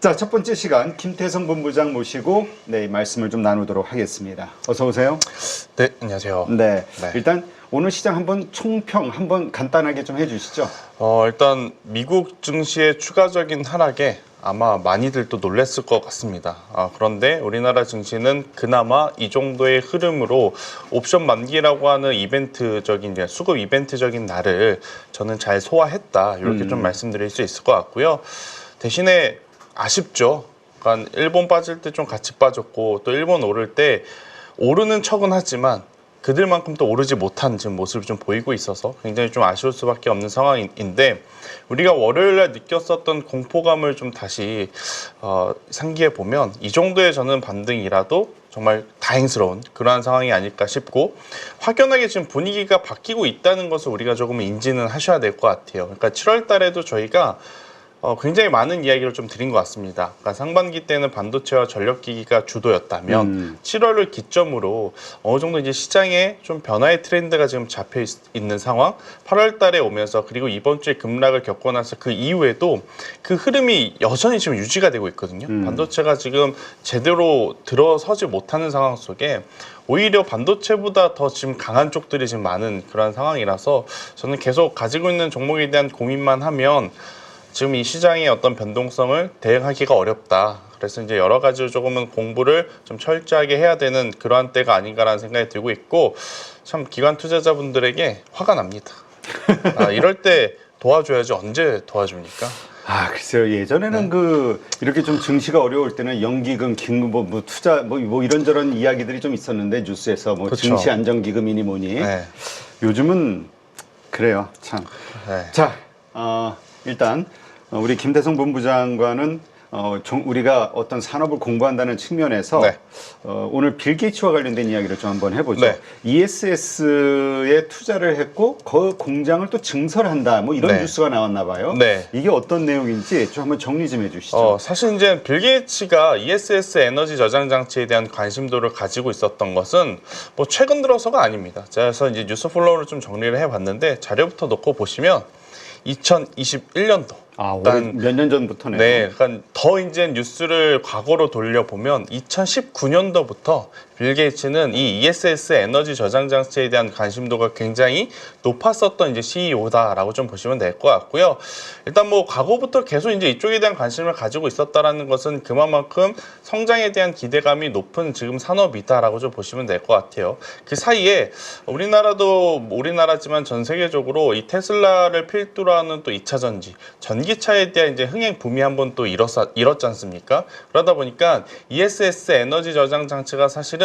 자, 첫 번째 시간 김태성 본부장 모시고 말씀을 좀 나누도록 하겠습니다. 어서 오세요. 네, 안녕하세요. 네. 일단 오늘 시장 한번 총평 한번 간단하게 좀 해주시죠. 일단 미국 증시의 추가적인 하락에 아마 많이들 또 놀랐을 것 같습니다. 그런데 우리나라 증시는 그나마 이 정도의 흐름으로 옵션 만기라고 하는 이벤트적인, 수급 이벤트적인 날을 저는 잘 소화했다. 이렇게 좀 말씀드릴 수 있을 것 같고요. 대신에 아쉽죠. 그러니까 일본 빠질 때 좀 같이 빠졌고 또 일본 오를 때 오르는 척은 하지만 그들만큼 또 오르지 못한 지금 모습을 좀 보이고 있어서 굉장히 좀 아쉬울 수밖에 없는 상황인데, 우리가 월요일날 느꼈었던 공포감을 좀 다시 상기해 보면 이 정도의 저는 반등이라도 정말 다행스러운 그러한 상황이 아닐까 싶고, 확연하게 지금 분위기가 바뀌고 있다는 것을 우리가 조금 인지는 하셔야 될 것 같아요. 그러니까 7월 달에도 저희가 굉장히 많은 이야기를 좀 드린 것 같습니다. 그러니까 상반기 때는 반도체와 전력기기가 주도였다면 7월을 기점으로 어느 정도 이제 시장에 좀 변화의 트렌드가 지금 잡혀 있는 상황. 8월 달에 오면서 그리고 이번 주에 급락을 겪고 나서 그 이후에도 그 흐름이 여전히 지금 유지가 되고 있거든요. 반도체가 지금 제대로 들어서지 못하는 상황 속에 오히려 반도체보다 더 지금 강한 쪽들이 지금 많은 그런 상황이라서 저는 계속 가지고 있는 종목에 대한 고민만 하면 지금 이 시장의 어떤 변동성을 대응하기가 어렵다. 그래서 이제 여러 가지로 조금은 공부를 좀 철저하게 해야 되는 그러한 때가 아닌가라는 생각이 들고 있고, 참 기관 투자자분들에게 화가 납니다. 이럴 때 도와줘야지 언제 도와줍니까? 글쎄요. 예전에는 이렇게 좀 증시가 어려울 때는 연기금, 기금, 뭐 투자, 뭐 이런저런 이야기들이 좀 있었는데 뉴스에서 뭐 그쵸. 증시 안정기금이니 뭐니. 네. 요즘은 그래요. 참. 네. 자, 일단 우리 김대성 본부장과는 우리가 어떤 산업을 공부한다는 측면에서 네. 오늘 빌 게이츠와 관련된 이야기를 좀 한번 해보죠. 네. ESS에 투자를 했고 그 공장을 또 증설한다. 뭐 이런 네. 뉴스가 나왔나 봐요. 네. 이게 어떤 내용인지 좀 한번 정리 좀 해주시죠. 사실 이제 빌 게이츠가 ESS 에너지 저장 장치에 대한 관심도를 가지고 있었던 것은 뭐 최근 들어서가 아닙니다. 그래서 이제 뉴스 플로우를 좀 정리를 해봤는데 자료부터 놓고 보시면 2021년도. 몇 년 전부터네요. 네, 그러니까 더 이제 뉴스를 과거로 돌려보면 2019년도부터 빌 게이츠는 이 ESS 에너지 저장 장치에 대한 관심도가 굉장히 높았었던 이제 CEO다라고 좀 보시면 될 것 같고요. 일단 뭐 과거부터 계속 이제 이쪽에 대한 관심을 가지고 있었다라는 것은 그만큼 성장에 대한 기대감이 높은 지금 산업이다라고 좀 보시면 될 것 같아요. 그 사이에 우리나라지만 전 세계적으로 이 테슬라를 필두로 하는 또 2차 전지, 전기차에 대한 이제 흥행 붐이 한번 또 일었지 않습니까? 그러다 보니까 ESS 에너지 저장 장치가 사실은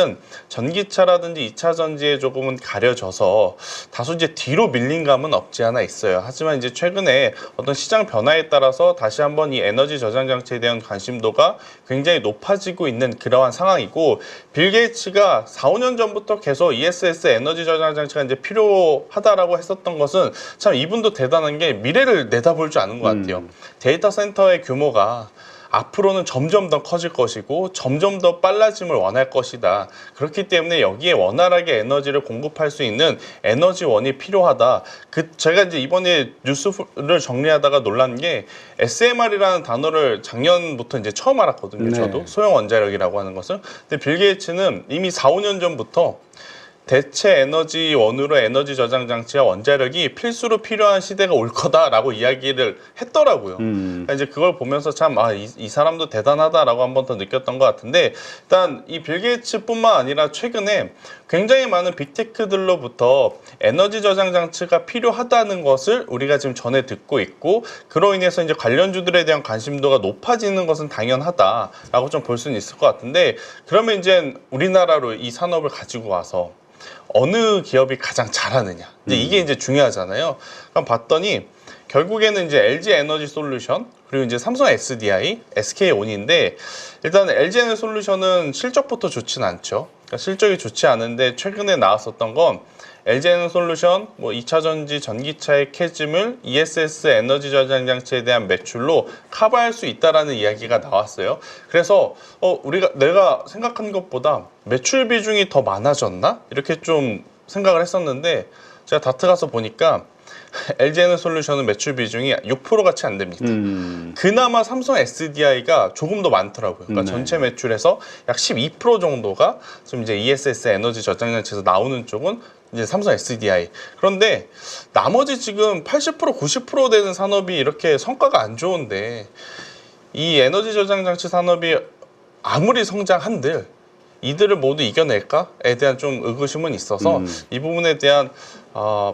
전기차라든지 2차 전지에 조금은 가려져서 다소 이제 뒤로 밀린 감은 없지 않아 있어요. 하지만 이제 최근에 어떤 시장 변화에 따라서 다시 한번 이 에너지 저장 장치에 대한 관심도가 굉장히 높아지고 있는 그러한 상황이고, 빌 게이츠가 4, 5년 전부터 계속 ESS 에너지 저장 장치가 이제 필요하다라고 했었던 것은 참 이분도 대단한 게 미래를 내다볼 줄 아는 것 같아요. 데이터 센터의 규모가 앞으로는 점점 더 커질 것이고 점점 더 빨라짐을 원할 것이다. 그렇기 때문에 여기에 원활하게 에너지를 공급할 수 있는 에너지원이 필요하다. 제가 이제 이번에 뉴스를 정리하다가 놀란 게 SMR이라는 단어를 작년부터 이제 처음 알았거든요. 네. 저도 소형 원자력이라고 하는 것을. 근데 빌 게이츠는 이미 4, 5년 전부터 대체 에너지원으로 에너지 저장 장치와 원자력이 필수로 필요한 시대가 올 거다라고 이야기를 했더라고요. 그러니까 이제 그걸 보면서 참 이 사람도 대단하다라고 한 번 더 느꼈던 것 같은데, 일단 이 빌 게이츠뿐만 아니라 최근에 굉장히 많은 빅테크들로부터 에너지 저장 장치가 필요하다는 것을 우리가 지금 전해 듣고 있고, 그로 인해서 이제 관련주들에 대한 관심도가 높아지는 것은 당연하다라고 좀 볼 수는 있을 것 같은데, 그러면 이제 우리나라로 이 산업을 가지고 와서 어느 기업이 가장 잘하느냐, 이게 이제 중요하잖아요. 그럼 봤더니 결국에는 이제 LG 에너지 솔루션, 그리고 이제 삼성 SDI, SK온인데, 일단 LG 에너지 솔루션은 실적부터 좋진 않죠. 그러니까 실적이 좋지 않은데 최근에 나왔었던 건 LG에너지 솔루션, 뭐 2차 전지 전기차의 캐즘을 ESS 에너지 저장 장치에 대한 매출로 커버할 수 있다라는 이야기가 나왔어요. 그래서 내가 생각한 것보다 매출 비중이 더 많아졌나? 이렇게 좀 생각을 했었는데, 제가 다트 가서 보니까 LG에너솔루션은 매출 비중이 6% 같이 안 됩니다. 그나마 삼성 SDI가 조금 더 많더라고요. 그러니까 네. 전체 매출에서 약 12% 정도가 좀 이제 ESS 에너지 저장 장치에서 나오는 쪽은 이제 삼성 SDI. 그런데 나머지 지금 80% 90% 되는 산업이 이렇게 성과가 안 좋은데 이 에너지 저장 장치 산업이 아무리 성장한들 이들을 모두 이겨낼까에 대한 좀 의구심은 있어서 이 부분에 대한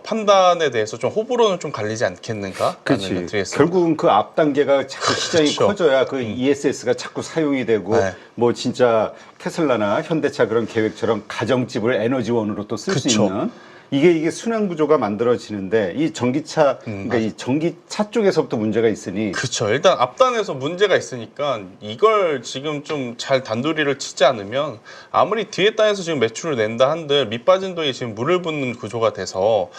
판단에 대해서 좀 호불호는 좀 갈리지 않겠는가? 그렇지. 결국은 그 앞 단계가 자꾸 시장이 그렇죠. 커져야 그 ESS가 자꾸 사용이 되고 네. 뭐 진짜 테슬라나 현대차 그런 계획처럼 가정집을 에너지원으로 또 쓸 수 그쵸. 있는 이게 순환 구조가 만들어지는데 이 전기차 그러니까 이 전기차 쪽에서부터 문제가 있으니 그렇죠. 일단 앞단에서 문제가 있으니까 이걸 지금 좀 잘 단도리를 치지 않으면 아무리 뒤에 단에서 지금 매출을 낸다 한들 밑빠진 돈이 지금 물을 붓는 구조가 돼서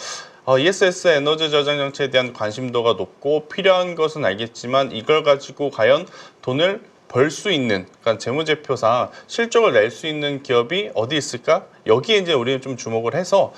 ESS 에너지 저장 장치에 대한 관심도가 높고 필요한 것은 알겠지만 이걸 가지고 과연 돈을 벌 수 있는, 그러니까 재무제표상 실적을 낼 수 있는 기업이 어디 있을까? 여기에 이제 우리는 좀 주목을 해서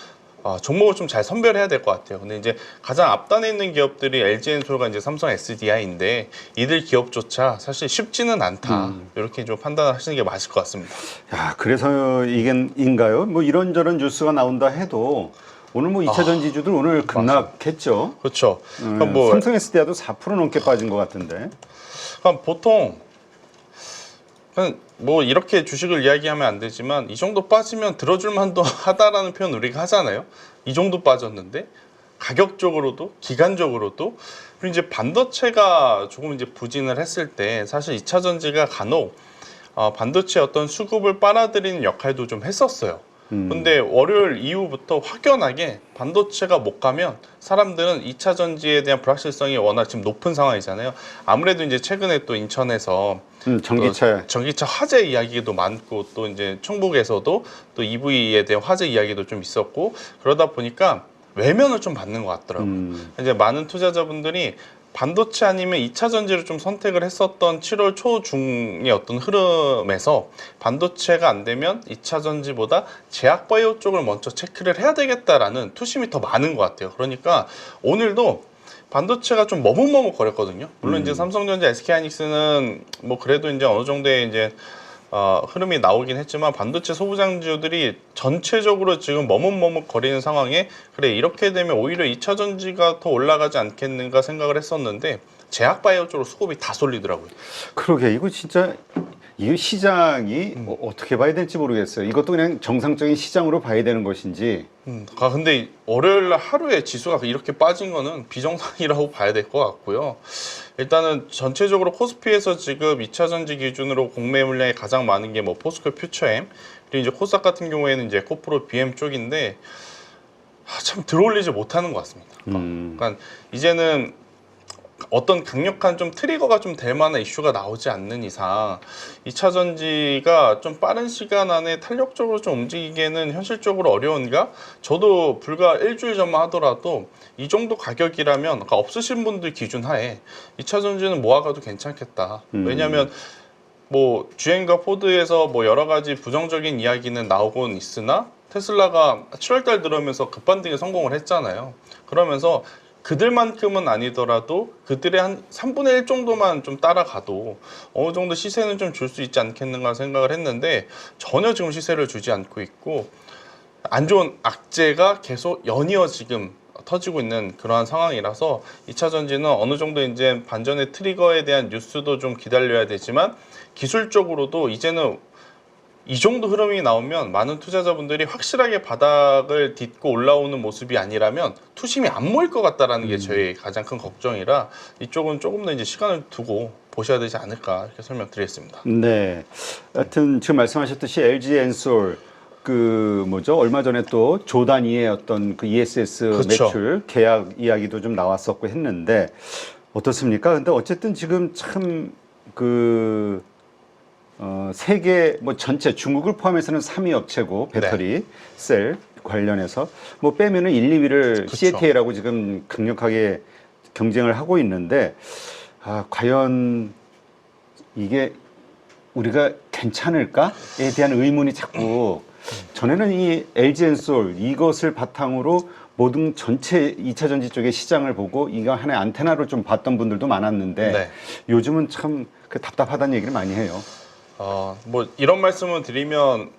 종목을 좀 잘 선별해야 될 것 같아요. 근데 이제 가장 앞단에 있는 기업들이 LG엔솔과 이제 삼성 SDI인데 이들 기업조차 사실 쉽지는 않다. 이렇게 좀 판단을 하시는 게 맞을 것 같습니다. 야, 그래서 이게인가요? 뭐 이런저런 뉴스가 나온다 해도 오늘 뭐 2차 전지주들 오늘 급락했죠. 그렇죠. 그러니까 뭐 삼성 SDI도 4% 넘게 빠진 것 같은데. 그러니까 보통 그냥 뭐 이렇게 주식을 이야기하면 안 되지만 이 정도 빠지면 들어줄 만도 하다라는 표현 우리가 하잖아요. 이 정도 빠졌는데 가격적으로도 기간적으로도 그리고 이제 반도체가 조금 이제 부진을 했을 때 사실 2차 전지가 간혹 반도체 어떤 수급을 빨아들이는 역할도 좀 했었어요. 근데 월요일 이후부터 확연하게 반도체가 못 가면 사람들은 2차 전지에 대한 불확실성이 워낙 지금 높은 상황이잖아요. 아무래도 이제 최근에 또 인천에서 전기차 화재 이야기도 많고 또 이제 충북에서도 또 EV에 대한 화재 이야기도 좀 있었고 그러다 보니까 외면을 좀 받는 것 같더라고요. 이제 많은 투자자분들이 반도체 아니면 2차 전지를 좀 선택을 했었던 7월 초중의 어떤 흐름에서 반도체가 안 되면 2차 전지보다 제약바이오 쪽을 먼저 체크를 해야 되겠다라는 투심이 더 많은 것 같아요. 그러니까 오늘도 반도체가 좀 머뭇머뭇거렸거든요. 물론 이제 삼성전자, SK하이닉스는 뭐 그래도 이제 어느 정도의 이제 흐름이 나오긴 했지만 반도체 소부장주들이 전체적으로 지금 머뭇머뭇거리는 상황에 그래 이렇게 되면 오히려 2차 전지가 더 올라가지 않겠는가 생각을 했었는데 제약바이오 쪽으로 수급이 다 쏠리더라고요. 그러게 이거 진짜 이 시장이 어떻게 봐야 될지 모르겠어요. 이것도 그냥 정상적인 시장으로 봐야 되는 것인지. 근데 월요일 날 하루에 지수가 이렇게 빠진 거는 비정상이라고 봐야 될 것 같고요. 일단은 전체적으로 코스피에서 지금 2차 전지 기준으로 공매 물량이 가장 많은 게 뭐 포스코 퓨처엠 그리고 이제 코스닥 같은 경우에는 이제 코프로 BM 쪽인데 참 들어올리지 못하는 것 같습니다. 그러니까 이제는 어떤 강력한 좀 트리거가 좀 될 만한 이슈가 나오지 않는 이상 2차 전지가 좀 빠른 시간 안에 탄력적으로 좀 움직이기에는 현실적으로 어려운가? 저도 불과 일주일 전만 하더라도 이 정도 가격이라면 그러니까 없으신 분들 기준 하에 2차 전지는 모아가도 괜찮겠다. 왜냐하면 뭐 GM과 포드에서 뭐 여러 가지 부정적인 이야기는 나오곤 있으나 테슬라가 7월달 들어오면서 급반등에 성공을 했잖아요. 그러면서 그들만큼은 아니더라도 그들의 한 3분의 1 정도만 좀 따라가도 어느 정도 시세는 좀 줄 수 있지 않겠는가 생각을 했는데 전혀 지금 시세를 주지 않고 있고 안 좋은 악재가 계속 연이어 지금 터지고 있는 그러한 상황이라서 2차 전지는 어느 정도 이제 반전의 트리거에 대한 뉴스도 좀 기다려야 되지만 기술적으로도 이제는 이 정도 흐름이 나오면 많은 투자자분들이 확실하게 바닥을 딛고 올라오는 모습이 아니라면 투심이 안 모일 것 같다라는 게 저희 가장 큰 걱정이라 이쪽은 조금 더 이제 시간을 두고 보셔야 되지 않을까 이렇게 설명드리겠습니다. 네. 하여튼 지금 말씀하셨듯이 LG엔솔 그 뭐죠? 얼마 전에 또 조 단위의 어떤 그 ESS 그렇죠. 매출 계약 이야기도 좀 나왔었고 했는데 어떻습니까? 근데 어쨌든 지금 참 그 세계 뭐 전체 중국을 포함해서는 3위 업체고 배터리 셀 관련해서 뭐 빼면은 1, 2위를 그쵸. CATL하고 지금 강력하게 경쟁을 하고 있는데 과연 이게 우리가 괜찮을까에 대한 의문이 자꾸 전에는 이 LG엔솔 이것을 바탕으로 모든 전체 2차 전지 쪽의 시장을 보고 이거 하나의 안테나로 좀 봤던 분들도 많았는데 네. 요즘은 참 그 답답하다는 얘기를 많이 해요. 뭐 이런 말씀을 드리면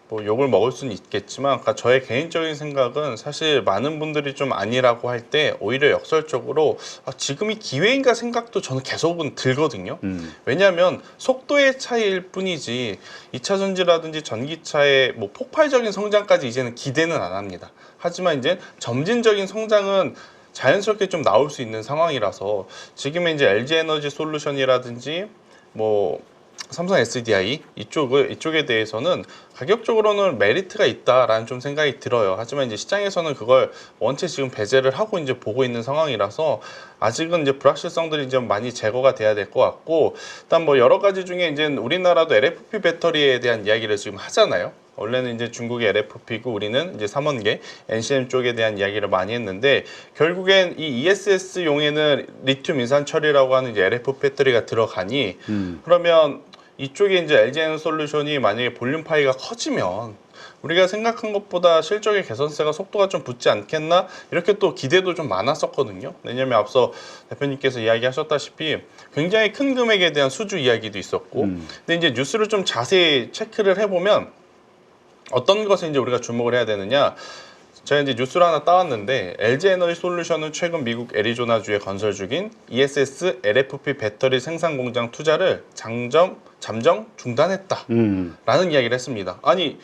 뭐 욕을 먹을 수는 있겠지만, 그러니까 저의 개인적인 생각은 사실 많은 분들이 좀 아니라고 할 때 오히려 역설적으로 지금이 기회인가 생각도 저는 계속은 들거든요. 왜냐하면 속도의 차이일 뿐이지 2차 전지라든지 전기차의 뭐 폭발적인 성장까지 이제는 기대는 안 합니다. 하지만 이제 점진적인 성장은 자연스럽게 좀 나올 수 있는 상황이라서 지금의 이제 LG에너지 솔루션이라든지 뭐 삼성 SDI 이쪽에 대해서는 가격적으로는 메리트가 있다라는 좀 생각이 들어요. 하지만 이제 시장에서는 그걸 원체 지금 배제를 하고 이제 보고 있는 상황이라서 아직은 이제 불확실성들이 좀 많이 제거가 돼야 될 것 같고, 일단 뭐 여러 가지 중에 이제 우리나라도 LFP 배터리에 대한 이야기를 지금 하잖아요. 원래는 이제 중국의 LFP고 우리는 이제 삼원계 NCM 쪽에 대한 이야기를 많이 했는데, 결국엔 이 ESS용에는 리튬 인산 처리라고 하는 이제 LFP 배터리가 들어가니 그러면 이쪽에 이제 LG에너솔루션이 만약에 볼륨 파이가 커지면 우리가 생각한 것보다 실적의 개선세가 속도가 좀 붙지 않겠나, 이렇게 또 기대도 좀 많았었거든요. 왜냐면 앞서 대표님께서 이야기하셨다시피 굉장히 큰 금액에 대한 수주 이야기도 있었고, 근데 이제 뉴스를 좀 자세히 체크를 해보면 어떤 것에 이제 우리가 주목을 해야 되느냐, 제가 이제 뉴스를 하나 따왔는데, LG에너지 솔루션은 최근 미국 애리조나주에 건설 중인 ESS LFP 배터리 생산 공장 투자를 잠정 중단했다라는 이야기를 했습니다. 아니,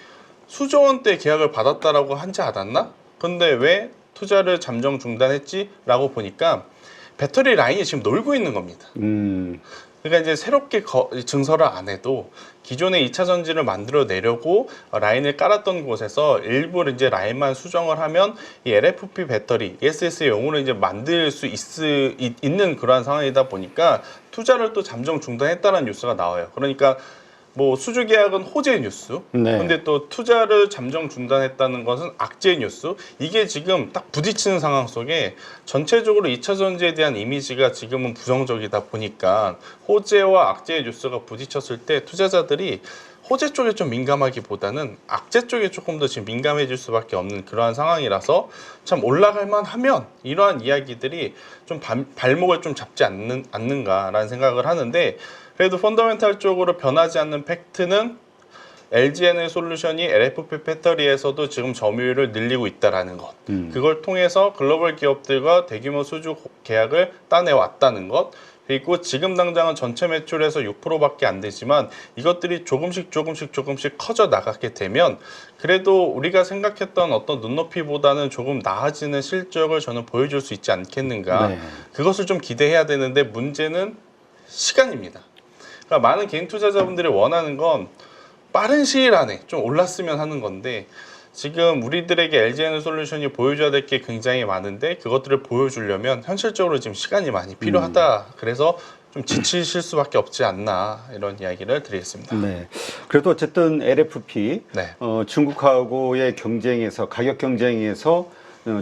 수조 원대 계약을 받았다라고 하지 않았나? 근데 왜 투자를 잠정 중단했지라고 보니까 배터리 라인이 지금 놀고 있는 겁니다. 그러니까 이제 새롭게 증설을 안 해도 기존의 2차 전지를 만들어 내려고 라인을 깔았던 곳에서 일부 이제 라인만 수정을 하면 이 LFP 배터리, ESS용으로 이제 만들 수 있는 그러한 상황이다 보니까 투자를 또 잠정 중단했다는 뉴스가 나와요. 그러니까 뭐 수주 계약은 호재 뉴스, 네. 근데 또 투자를 잠정 중단했다는 것은 악재 뉴스. 이게 지금 딱 부딪히는 상황 속에 전체적으로 2차 전지에 대한 이미지가 지금은 부정적이다 보니까 호재와 악재의 뉴스가 부딪혔을 때 투자자들이 호재 쪽에 좀 민감하기보다는 악재 쪽에 조금 더 지금 민감해질 수밖에 없는 그러한 상황이라서 참 올라갈만 하면 이러한 이야기들이 좀 발목을 좀 잡지 않는가라는 생각을 하는데, 그래도 펀더멘탈적으로 변하지 않는 팩트는 LG에너솔루션이 LFP 배터리에서도 지금 점유율을 늘리고 있다라는 것. 그걸 통해서 글로벌 기업들과 대규모 수주 계약을 따내왔다는 것. 그리고 지금 당장은 전체 매출에서 6%밖에 안 되지만 이것들이 조금씩 커져 나가게 되면 그래도 우리가 생각했던 어떤 눈높이보다는 조금 나아지는 실적을 저는 보여줄 수 있지 않겠는가. 네. 그것을 좀 기대해야 되는데 문제는 시간입니다. 그러니까 많은 개인 투자자분들이 원하는 건 빠른 시일 안에 좀 올랐으면 하는 건데, 지금 우리들에게 LG에너솔루션이 보여줘야 될 게 굉장히 많은데 그것들을 보여주려면 현실적으로 지금 시간이 많이 필요하다. 그래서 좀 지치실 수밖에 없지 않나, 이런 이야기를 드리겠습니다. 네. 그래도 어쨌든 LFP 네. 중국하고의 경쟁에서 가격 경쟁에서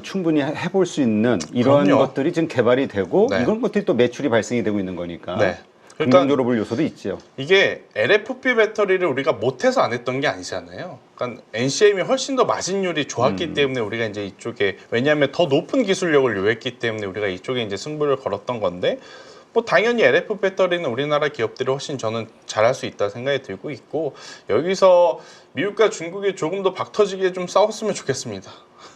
충분히 해볼 수 있는 이러한 그럼요. 것들이 지금 개발이 되고 네. 이런 것들이 또 매출이 발생이 되고 있는 거니까 네. 긍정적으로 볼 요소도 있죠. 이게 LFP 배터리를 우리가 못해서 안 했던 게 아니잖아요. 그러니까 NCM이 훨씬 더 마진율이 좋았기 때문에 우리가 이제 이쪽에, 왜냐하면 더 높은 기술력을 요했기 때문에 우리가 이쪽에 이제 승부를 걸었던 건데, 뭐 당연히 LFP 배터리는 우리나라 기업들이 훨씬 저는 잘할 수 있다 생각이 들고 있고, 여기서 미국과 중국이 조금 더 박터지게 좀 싸웠으면 좋겠습니다.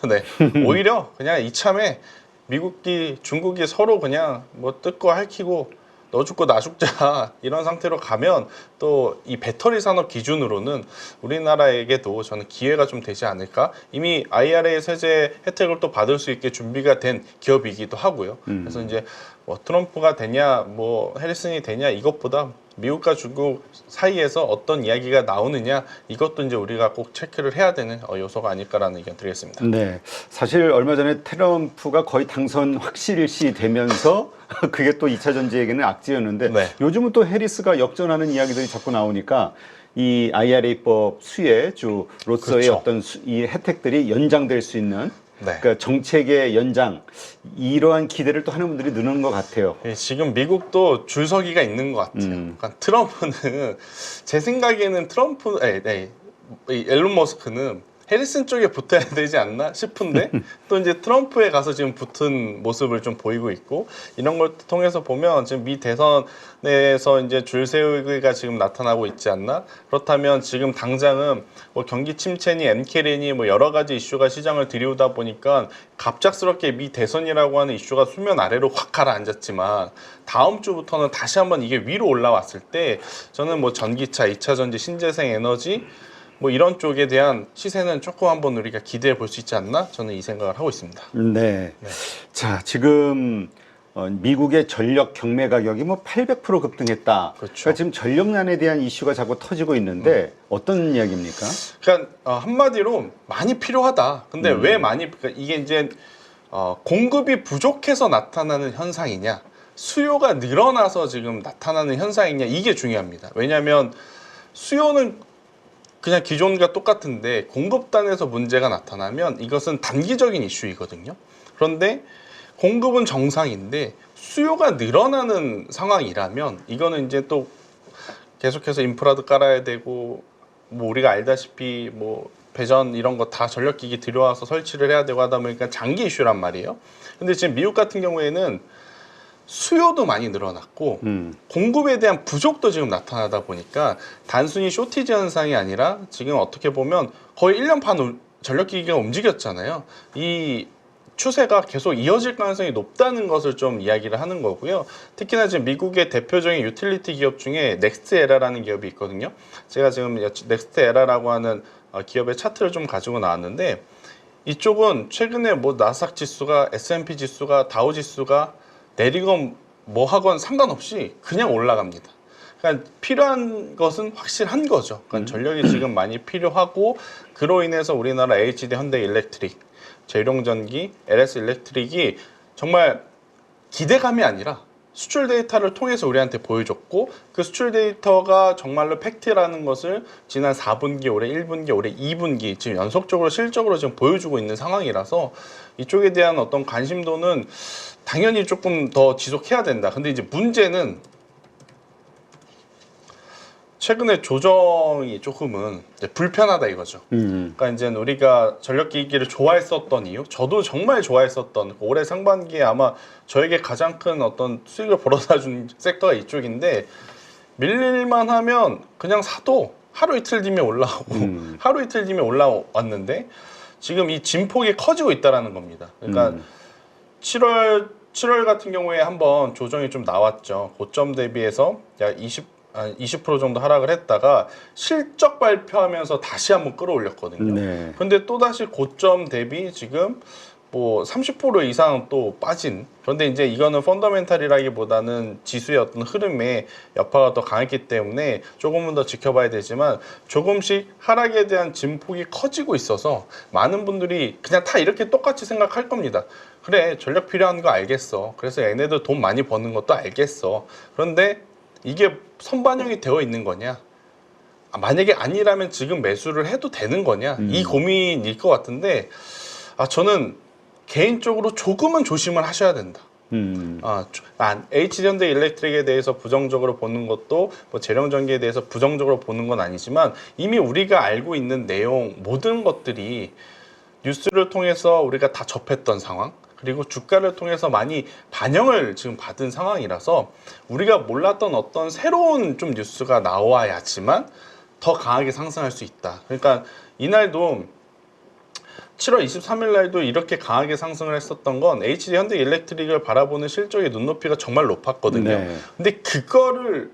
네. 오히려 그냥 이참에 미국이 중국이 서로 그냥 뭐 뜯고 핥히고 너 죽고 나 죽자 이런 상태로 가면 또 이 배터리 산업 기준으로는 우리나라에게도 저는 기회가 좀 되지 않을까. 이미 IRA 세제 혜택을 또 받을 수 있게 준비가 된 기업이기도 하고요. 그래서 이제 뭐 트럼프가 되냐 뭐 해리슨이 되냐 이것보다 미국과 중국 사이에서 어떤 이야기가 나오느냐, 이것도 이제 우리가 꼭 체크를 해야 되는 요소가 아닐까라는 의견 드리겠습니다. 네, 사실 얼마 전에 트럼프가 거의 당선 확실시 되면서 그게 또 2차 전지에게는 악재였는데 네. 요즘은 또 해리스가 역전하는 이야기들이 자꾸 나오니까 이 IRA법 수혜주로서의 그렇죠. 어떤 이 혜택들이 연장될 수 있는 네. 그러니까 정책의 연장, 이러한 기대를 또 하는 분들이 느는 것 같아요. 예, 지금 미국도 줄서기가 있는 것 같아요. 그러니까 트럼프는 제 생각에는 이 앨런 머스크는 해리슨 쪽에 붙어야 되지 않나 싶은데 또 이제 트럼프에 가서 지금 붙은 모습을 좀 보이고 있고, 이런 걸 통해서 보면 지금 미 대선에서 이제 줄 세우기가 지금 나타나고 있지 않나. 그렇다면 지금 당장은 뭐 경기 침체니 엔케리니 뭐 여러 가지 이슈가 시장을 들이우다 보니까 갑작스럽게 미 대선이라고 하는 이슈가 수면 아래로 확 가라앉았지만, 다음 주부터는 다시 한번 이게 위로 올라왔을 때 저는 뭐 전기차, 2차 전지, 신재생 에너지 뭐 이런 쪽에 대한 시세는 조금 한번 우리가 기대해 볼 수 있지 않나, 저는 이 생각을 하고 있습니다. 네. 자, 지금 미국의 전력 경매 가격이 뭐 800% 급등했다. 그렇죠. 그러니까 지금 전력난에 대한 이슈가 자꾸 터지고 있는데 어떤 이야기입니까? 그러니까 한마디로 많이 필요하다. 근데 왜 많이, 그러니까 이게 이제 공급이 부족해서 나타나는 현상이냐, 수요가 늘어나서 지금 나타나는 현상이냐, 이게 중요합니다. 왜냐하면 수요는 그냥 기존과 똑같은데 공급단에서 문제가 나타나면 이것은 단기적인 이슈이거든요. 그런데 공급은 정상인데 수요가 늘어나는 상황이라면 이거는 이제 또 계속해서 인프라도 깔아야 되고, 뭐 우리가 알다시피 뭐 배전 이런 거 다 전력기기 들여와서 설치를 해야 되고 하다 보니까 장기 이슈란 말이에요. 근데 지금 미국 같은 경우에는 수요도 많이 늘어났고 공급에 대한 부족도 지금 나타나다 보니까 단순히 쇼티지 현상이 아니라 지금 어떻게 보면 거의 1년 반 전력기기가 움직였잖아요. 이 추세가 계속 이어질 가능성이 높다는 것을 좀 이야기를 하는 거고요. 특히나 지금 미국의 대표적인 유틸리티 기업 중에 넥스트에라라는 기업이 있거든요. 제가 지금 넥스트에라라고 하는 기업의 차트를 좀 가지고 나왔는데, 이쪽은 최근에 뭐 나스닥 지수가, S&P 지수가, 다우 지수가 내리건 뭐 하건 상관없이 그냥 올라갑니다. 그러니까 필요한 것은 확실한 거죠. 그러니까 전력이 지금 많이 필요하고, 그로 인해서 우리나라 HD 현대일렉트릭, 재룡전기, LS 일렉트릭이 정말 기대감이 아니라 수출 데이터를 통해서 우리한테 보여줬고, 그 수출 데이터가 정말로 팩트라는 것을 지난 4분기, 올해 1분기, 올해 2분기 지금 연속적으로 실적으로 지금 보여주고 있는 상황이라서 이쪽에 대한 어떤 관심도는 당연히 조금 더 지속해야 된다. 근데 이제 문제는 최근에 조정이 조금은 이제 불편하다 이거죠. 그러니까 이제 우리가 전력기기를 좋아했었던 이유, 저도 정말 좋아했었던, 올해 상반기에 아마 저에게 가장 큰 어떤 수익을 벌어다 준 섹터가 이쪽인데, 밀릴만 하면 그냥 사도 하루 이틀 뒤면 올라오고 하루 이틀 뒤면 올라왔는데, 지금 이 진폭이 커지고 있다라는 겁니다. 그러니까 7월 같은 경우에 한번 조정이 좀 나왔죠. 고점 대비해서 약 20% 정도 하락을 했다가 실적 발표하면서 다시 한번 끌어올렸거든요. 네. 근데 또다시 고점 대비 지금 뭐 30% 이상 또 빠진. 그런데 이제 이거는 펀더멘탈이라기보다는 지수의 어떤 흐름에 여파가 더 강했기 때문에 조금은 더 지켜봐야 되지만, 조금씩 하락에 대한 진폭이 커지고 있어서 많은 분들이 그냥 다 이렇게 똑같이 생각할 겁니다. 그래, 전력 필요한 거 알겠어. 그래서 얘네들 돈 많이 버는 것도 알겠어. 그런데 이게 선반영이 되어 있는 거냐? 만약에 아니라면 지금 매수를 해도 되는 거냐? 이 고민일 것 같은데, 저는 개인적으로 조금은 조심을 하셔야 된다. HD현대일렉트릭에 대해서 부정적으로 보는 것도, 뭐 재룡전기에 대해서 부정적으로 보는 건 아니지만, 이미 우리가 알고 있는 내용 모든 것들이 뉴스를 통해서 우리가 다 접했던 상황, 그리고 주가를 통해서 많이 반영을 지금 받은 상황이라서 우리가 몰랐던 어떤 새로운 좀 뉴스가 나와야지만 더 강하게 상승할 수 있다. 그러니까 이날도 7월 23일 날도 이렇게 강하게 상승을 했었던 건 HD 현대일렉트릭을 바라보는 실적의 눈높이가 정말 높았거든요. 네. 근데 그거를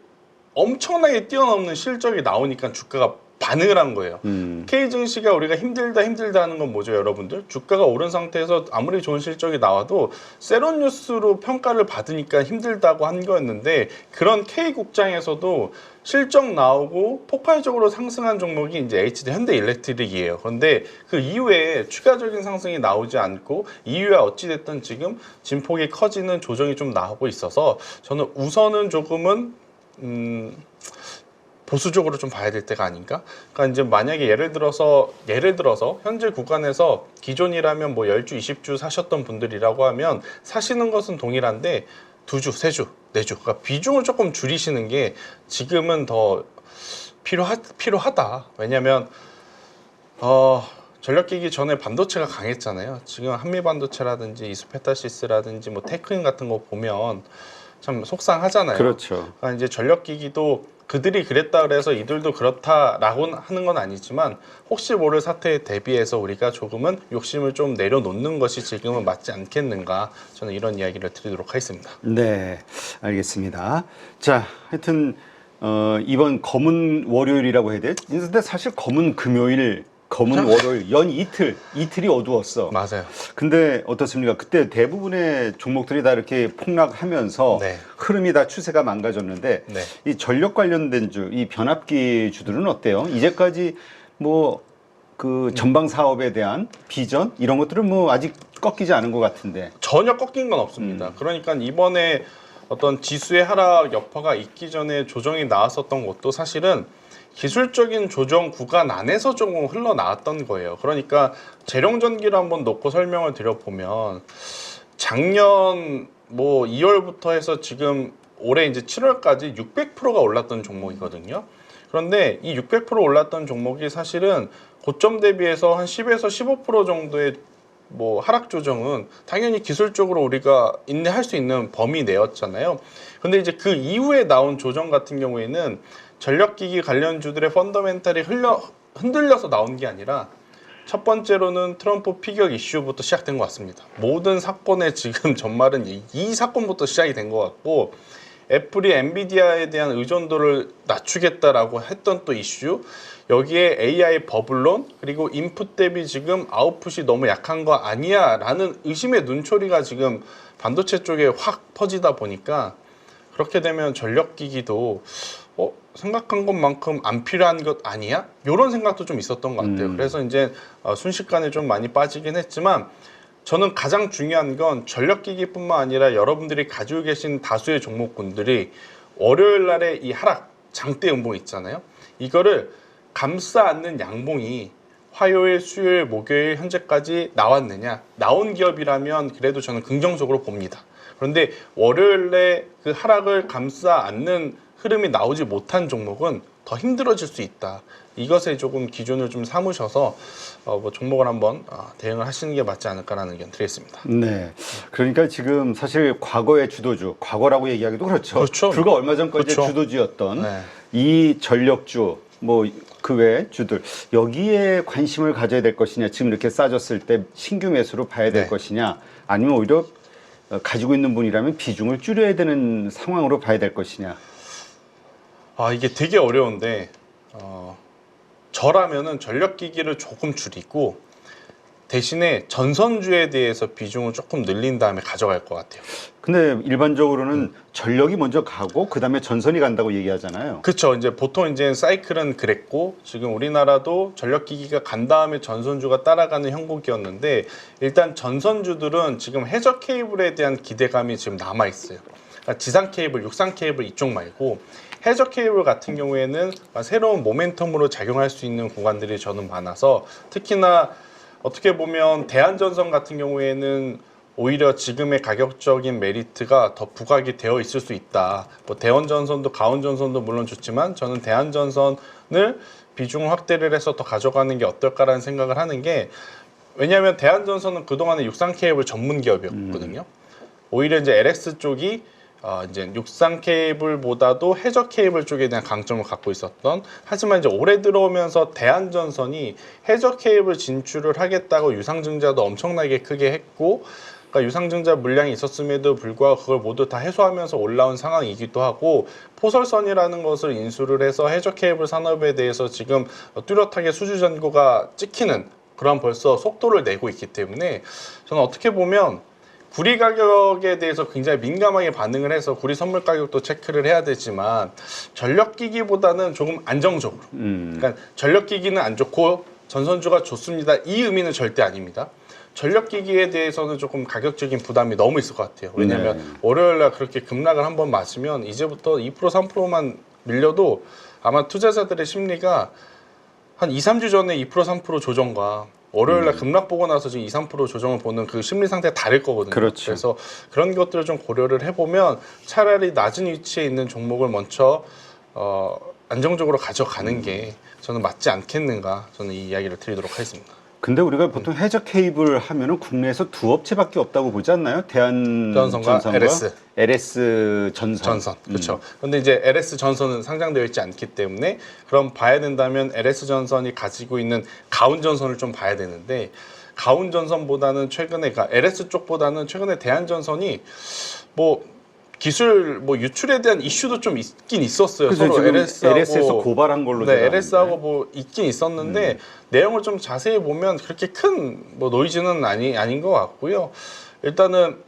엄청나게 뛰어넘는 실적이 나오니까 주가가 반응을 한 거예요. K증시가 우리가 힘들다 하는 건 뭐죠, 여러분들? 주가가 오른 상태에서 아무리 좋은 실적이 나와도 세론 뉴스로 평가를 받으니까 힘들다고 한 거였는데, 그런 K국장에서도 실적 나오고 폭발적으로 상승한 종목이 이제 HD 현대일렉트릭이에요. 그런데 그 이후에 추가적인 상승이 나오지 않고, 이후에 어찌됐든 지금 진폭이 커지는 조정이 좀 나오고 있어서 저는 우선은 조금은 보수적으로 좀 봐야 될 때가 아닌가? 그러니까 이제 만약에 예를 들어서 현재 구간에서 기존이라면 뭐 10주, 20주 사셨던 분들이라고 하면 사시는 것은 동일한데 2주, 3주, 4주, 그러니까 비중을 조금 줄이시는 게 지금은 더 필요하다. 왜냐면 전력기기 전에 반도체가 강했잖아요. 지금 한미반도체라든지 이스페타시스라든지 뭐 테크인 같은 거 보면 참 속상하잖아요. 그렇죠. 그러니까 이제 전력기기도 그들이 그랬다 그래서 이들도 그렇다라고 하는 건 아니지만 혹시 모를 사태에 대비해서 우리가 조금은 욕심을 좀 내려놓는 것이 지금은 맞지 않겠는가, 저는 이런 이야기를 드리도록 하겠습니다. 네, 알겠습니다. 자, 하여튼 이번 검은 월요일이라고 해야 돼? 근데 사실 검은 금요일, 검은 월요일, 연 이틀이 어두웠어. 맞아요. 근데 어떻습니까? 그때 대부분의 종목들이 다 이렇게 폭락하면서 네. 흐름이 다 추세가 망가졌는데 네. 이 전력 관련된 이 변압기 주들은 어때요? 이제까지 뭐 그 전방 사업에 대한 비전 이런 것들은 뭐 아직 꺾이지 않은 것 같은데. 전혀 꺾인 건 없습니다. 그러니까 이번에 어떤 지수의 하락 여파가 있기 전에 조정이 나왔었던 것도 사실은 기술적인 조정 구간 안에서 조금 흘러나왔던 거예요. 그러니까 재룡전기를 한번 놓고 설명을 드려보면 작년 뭐 2월부터 해서 지금 올해 이제 7월까지 600%가 올랐던 종목이거든요. 그런데 이 600% 올랐던 종목이 사실은 고점 대비해서 한 10에서 15% 정도의 뭐 하락 조정은 당연히 기술적으로 우리가 인내할 수 있는 범위 내였잖아요. 근데 이제 그 이후에 나온 조정 같은 경우에는 전력기기 관련주들의 펀더멘탈이 흔들려서 나온 게 아니라 첫 번째로는 트럼프 피격 이슈부터 시작된 것 같습니다. 모든 사건의 지금 전말은 이 사건부터 시작이 된 것 같고, 애플이 엔비디아에 대한 의존도를 낮추겠다라고 했던 또 이슈, 여기에 AI 버블론, 그리고 인풋 대비 지금 아웃풋이 너무 약한 거 아니야 라는 의심의 눈초리가 지금 반도체 쪽에 확 퍼지다 보니까 그렇게 되면 전력기기도 생각한 것만큼 안 필요한 것 아니야? 이런 생각도 좀 있었던 것 같아요. 그래서 이제 순식간에 좀 많이 빠지긴 했지만, 저는 가장 중요한 건 전력기기뿐만 아니라 여러분들이 가지고 계신 다수의 종목군들이 월요일 날에 이 하락, 장대 음봉 있잖아요. 이거를 감싸 안는 양봉이 화요일, 수요일, 목요일 현재까지 나왔느냐? 나온 기업이라면 그래도 저는 긍정적으로 봅니다. 그런데 월요일에 그 하락을 감싸 안는 흐름이 나오지 못한 종목은 더 힘들어질 수 있다. 이것에 조금 기준을 좀 삼으셔서 뭐 종목을 한번 대응을 하시는 게 맞지 않을까라는 의견 드리겠습니다. 네. 그러니까 지금 사실 과거의 주도주, 과거라고 얘기하기도 그렇죠. 그렇죠. 불과 얼마 전까지 그렇죠. 주도주였던 네. 이 전력주, 뭐 그 외 주들, 여기에 관심을 가져야 될 것이냐, 지금 이렇게 싸졌을 때 신규 매수로 봐야 될 네. 것이냐, 아니면 오히려 가지고 있는 분이라면 비중을 줄여야 되는 상황으로 봐야 될 것이냐. 이게 되게 어려운데 저라면은 전력기기를 조금 줄이고 대신에 전선주에 대해서 비중을 조금 늘린 다음에 가져갈 것 같아요. 근데 일반적으로는 전력이 먼저 가고 그 다음에 전선이 간다고 얘기하잖아요. 그렇죠. 이제 보통 이제 사이클은 그랬고, 지금 우리나라도 전력기기가 간 다음에 전선주가 따라가는 형국이었는데, 일단 전선주들은 지금 해저 케이블에 대한 기대감이 지금 남아 있어요. 그러니까 지상 케이블, 육상 케이블 이쪽 말고 해저 케이블 같은 경우에는 새로운 모멘텀으로 작용할 수 있는 구간들이 저는 많아서, 특히나 어떻게 보면 대한전선 같은 경우에는 오히려 지금의 가격적인 메리트가 더 부각이 되어 있을 수 있다. 뭐 대원전선도 가온전선도 물론 좋지만 저는 대한전선을 비중을 확대를 해서 더 가져가는 게 어떨까라는 생각을 하는 게, 왜냐하면 대한전선은 그동안에 육상 케이블 전문 기업이었거든요. 오히려 이제 LX 쪽이 이제 육상 케이블보다도 해저 케이블 쪽에 대한 강점을 갖고 있었던, 하지만 이제 올해 들어오면서 대한전선이 해저 케이블 진출을 하겠다고 유상증자도 엄청나게 크게 했고, 그러니까 유상증자 물량이 있었음에도 불구하고 그걸 모두 다 해소하면서 올라온 상황이기도 하고, 포설선이라는 것을 인수를 해서 해저 케이블 산업에 대해서 지금 뚜렷하게 수주 전고가 찍히는 그런 벌써 속도를 내고 있기 때문에, 저는 어떻게 보면 구리 가격에 대해서 굉장히 민감하게 반응을 해서 구리 선물 가격도 체크를 해야 되지만, 전력기기보다는 조금 안정적으로, 그러니까 전력기기는 안 좋고 전선주가 좋습니다, 이 의미는 절대 아닙니다. 전력기기에 대해서는 조금 가격적인 부담이 너무 있을 것 같아요. 왜냐하면 월요일날 그렇게 급락을 한번 맞으면 이제부터 2% 3%만 밀려도 아마 투자자들의 심리가 한 2, 3주 전에 2% 3% 조정과 월요일날 급락 보고 나서 지금 2, 3% 조정을 보는 그 심리 상태가 다를 거거든요. 그렇죠. 그래서 그런 것들을 좀 고려를 해보면 차라리 낮은 위치에 있는 종목을 먼저 안정적으로 가져가는 게 저는 맞지 않겠는가, 저는 이 이야기를 드리도록 하겠습니다. 근데 우리가 보통 해저 케이블 하면은 국내에서 두 업체밖에 없다고 보지 않나요? 대한전선과 LS 전선. 그렇죠. 그런데 이제 LS 전선은 상장되어 있지 않기 때문에 그럼 봐야 된다면 LS 전선이 가지고 있는 가운 전선을 좀 봐야 되는데, 가운 전선보다는 최근에, 그러니까 LS 쪽보다는 최근에 대한전선이 뭐 기술 뭐 유출에 대한 이슈도 좀 있긴 있었어요. 그래서 서로 LS에서 고발한 걸로 네, 제가 LS하고 뭐 있긴 있었는데 내용을 좀 자세히 보면 그렇게 큰 뭐 노이즈는 아닌 것 같고요. 일단은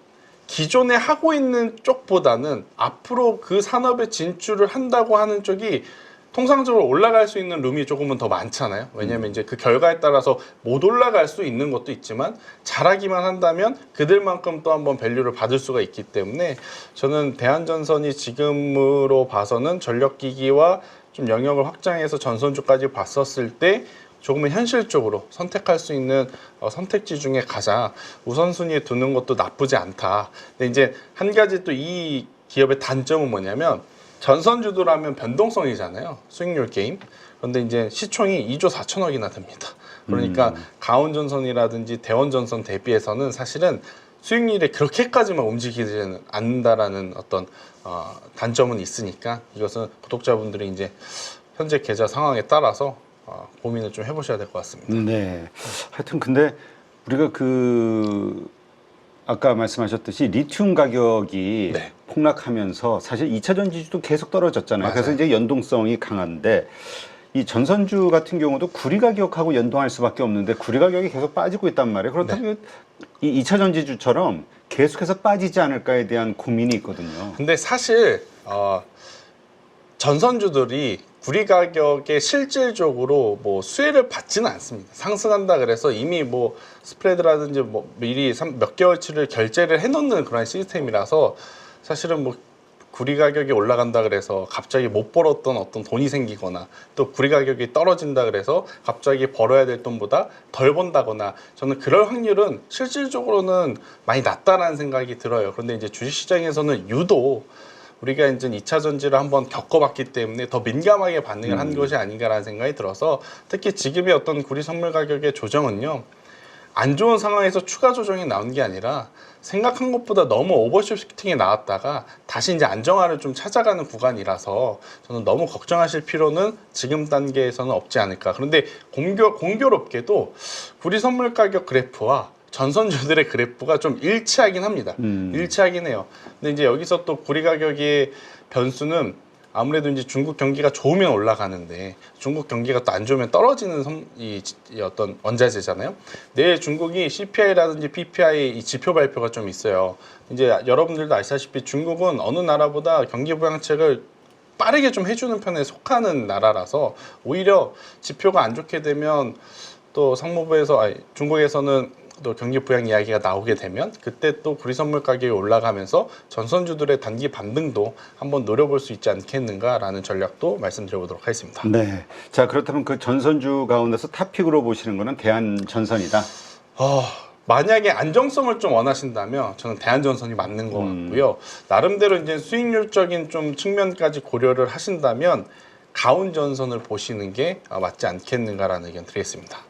기존에 하고 있는 쪽보다는 앞으로 그 산업에 진출을 한다고 하는 쪽이 통상적으로 올라갈 수 있는 룸이 조금은 더 많잖아요. 왜냐하면 이제 그 결과에 따라서 못 올라갈 수 있는 것도 있지만 잘하기만 한다면 그들만큼 또 한번 밸류를 받을 수가 있기 때문에 저는 대한전선이 지금으로 봐서는 전력기기와 좀 영역을 확장해서 전선주까지 봤었을 때 조금은 현실적으로 선택할 수 있는 선택지 중에 가장 우선순위에 두는 것도 나쁘지 않다. 근데 이제 한 가지 또 이 기업의 단점은 뭐냐면 전선주도라면 변동성이잖아요. 수익률 게임. 그런데 이제 시총이 2조 4천억이나 됩니다. 그러니까 가온전선이라든지 대원전선 대비해서는 사실은 수익률이 그렇게까지만 움직이지는 않는다라는 어떤 단점은 있으니까 이것은 구독자분들이 이제 현재 계좌 상황에 따라서 고민을 좀 해보셔야 될 것 같습니다. 네. 하여튼 근데 우리가 아까 말씀하셨듯이 리튬 가격이 네. 폭락하면서 사실 2차 전지주도 계속 떨어졌잖아요. 맞아요. 그래서 이제 연동성이 강한데 이 전선주 같은 경우도 구리 가격하고 연동할 수밖에 없는데 구리 가격이 계속 빠지고 있단 말이에요. 그렇다면 이 2차 전지주처럼 계속해서 빠지지 않을까에 대한 고민이 있거든요. 근데 사실 전선주들이 구리 가격에 실질적으로 뭐 수혜를 받지는 않습니다. 상승한다 그래서 이미 뭐 스프레드라든지 뭐 미리 몇 개월치를 결제를 해놓는 그런 시스템이라서 사실은 뭐 구리 가격이 올라간다 그래서 갑자기 못 벌었던 어떤 돈이 생기거나 또 구리 가격이 떨어진다 그래서 갑자기 벌어야 될 돈보다 덜 번다거나 저는 그럴 확률은 실질적으로는 많이 낮다라는 생각이 들어요. 그런데 이제 주식시장에서는 유독 우리가 이제 2차 전지를 한번 겪어봤기 때문에 더 민감하게 반응을 한 것이 아닌가라는 생각이 들어서 특히 지금의 어떤 구리 선물 가격의 조정은요, 안 좋은 상황에서 추가 조정이 나온 게 아니라 생각한 것보다 너무 오버슈팅이 나왔다가 다시 이제 안정화를 좀 찾아가는 구간이라서 저는 너무 걱정하실 필요는 지금 단계에서는 없지 않을까. 그런데 공교롭게도 구리 선물 가격 그래프와 전선주들의 그래프가 좀 일치하긴 합니다. 일치하긴 해요. 근데 이제 여기서 또 구리 가격의 변수는 아무래도 이제 중국 경기가 좋으면 올라가는데 중국 경기가 또 안 좋으면 떨어지는 이 어떤 원자재잖아요. 내일 중국이 CPI라든지 PPI 이 지표 발표가 좀 있어요. 이제 여러분들도 아시다시피 중국은 어느 나라보다 경기 부양책을 빠르게 좀 해주는 편에 속하는 나라라서 오히려 지표가 안 좋게 되면 또 상무부에서 중국에서는 또 경기 부양 이야기가 나오게 되면 그때 또 구리 선물 가격이 올라가면서 전선주들의 단기 반등도 한번 노려볼 수 있지 않겠는가라는 전략도 말씀드려보도록 하겠습니다. 네. 자, 그렇다면 그 전선주 가운데서 탑픽으로 보시는 거는 대한전선이다. 만약에 안정성을 좀 원하신다면 저는 대한전선이 맞는 것 같고요. 나름대로 이제 수익률적인 좀 측면까지 고려를 하신다면 가온전선을 보시는 게 맞지 않겠는가라는 의견 드리겠습니다.